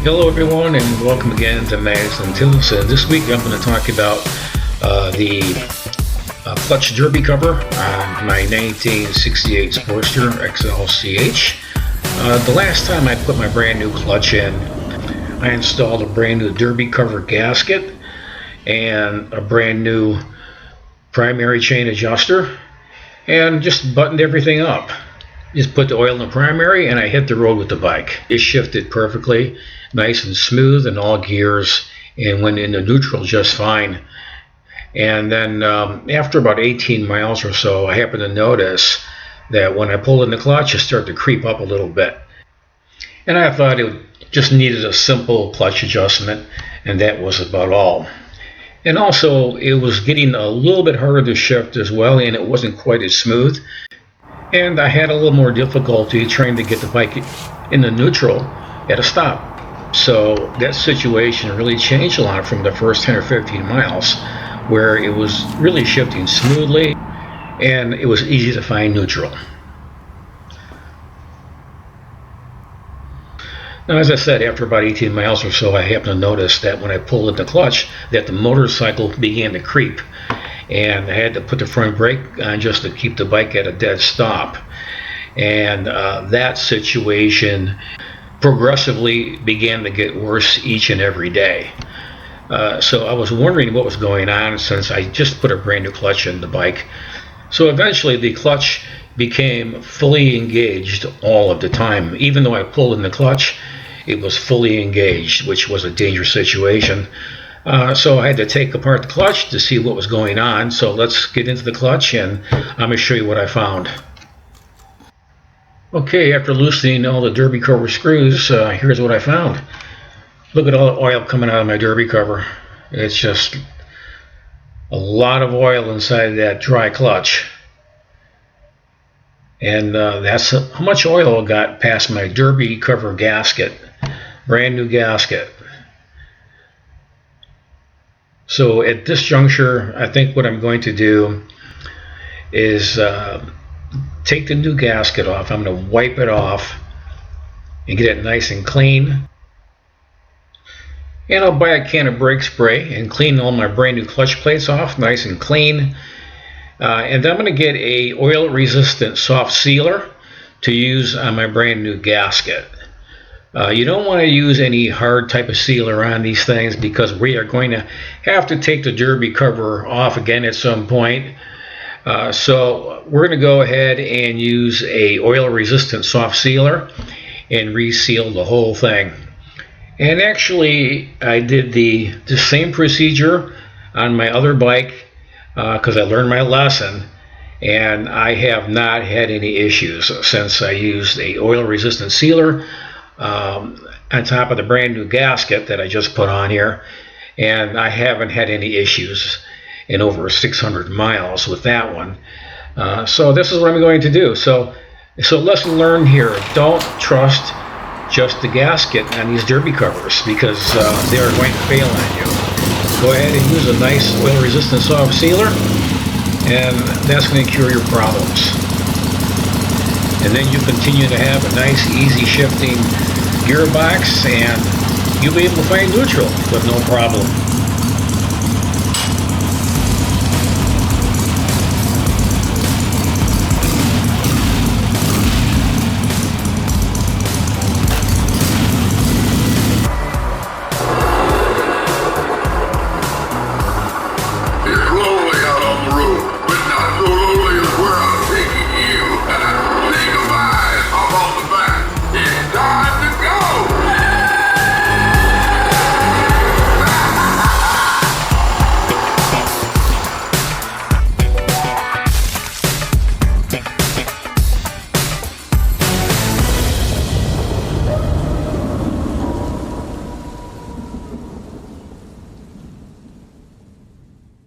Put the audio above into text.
Hello everyone and welcome again to Magazine Tips. This week I'm going to talk about the clutch derby cover on my 1968 Sportster XLCH. The last time I put my brand new clutch in, I installed a brand new derby cover gasket and a brand new primary chain adjuster and just buttoned everything up. Just put the oil in the primary and I hit the road with the bike. It shifted perfectly, nice and smooth in all gears, and went into neutral just fine. And then after about 18 miles or so, I happened to notice that when I pulled in the clutch, it started to creep up a little bit. And I thought it just needed a simple clutch adjustment, and that was about all. And also, it was getting a little bit harder to shift as well, and it wasn't quite as smooth. And I had a little more difficulty trying to get the bike in the neutral at a stop. So that situation really changed a lot from the first 10 or 15 miles, where it was really shifting smoothly and it was easy to find neutral. Now, as I said, after about 18 miles or so, I happened to notice that when I pulled in the clutch, that the motorcycle began to creep. And I had to put the front brake on just to keep the bike at a dead stop. And that situation progressively began to get worse each and every day. So I was wondering what was going on since I just put a brand new clutch in the bike. So eventually the clutch became fully engaged all of the time. Even though I pulled in the clutch, it was fully engaged, which was a dangerous situation. So I had to take apart the clutch to see what was going on. So let's get into the clutch and I'm going to show you what I found. Okay, after loosening all the derby cover screws, here's what I found. Look at all the oil coming out of my derby cover. It's just a lot of oil inside that dry clutch. And that's how much oil got past my derby cover gasket. Brand new gasket. So at this juncture, I think what I'm going to do is take the new gasket off. I'm going to wipe it off and get it nice and clean. And I'll buy a can of brake spray and clean all my brand new clutch plates off nice and clean. And then I'm going to get a oil resistant soft sealer to use on my brand new gasket. You don't want to use any hard type of sealer on these things because we are going to have to take the derby cover off again at some point. So we're going to go ahead and use a oil resistant soft sealer and reseal the whole thing. And actually I did the same procedure on my other bike because I learned my lesson, and I have not had any issues since I used a oil resistant sealer on top of the brand new gasket that I just put on here, and I haven't had any issues in over 600 miles with that one. So this is what I'm going to do. So lesson learned here: don't trust just the gasket on these derby covers because they are going to fail on you. Go ahead and use a nice oil resistant soft sealer, and that's going to cure your problems. And then you continue to have a nice easy shifting gearbox and you'll be able to find neutral with no problem.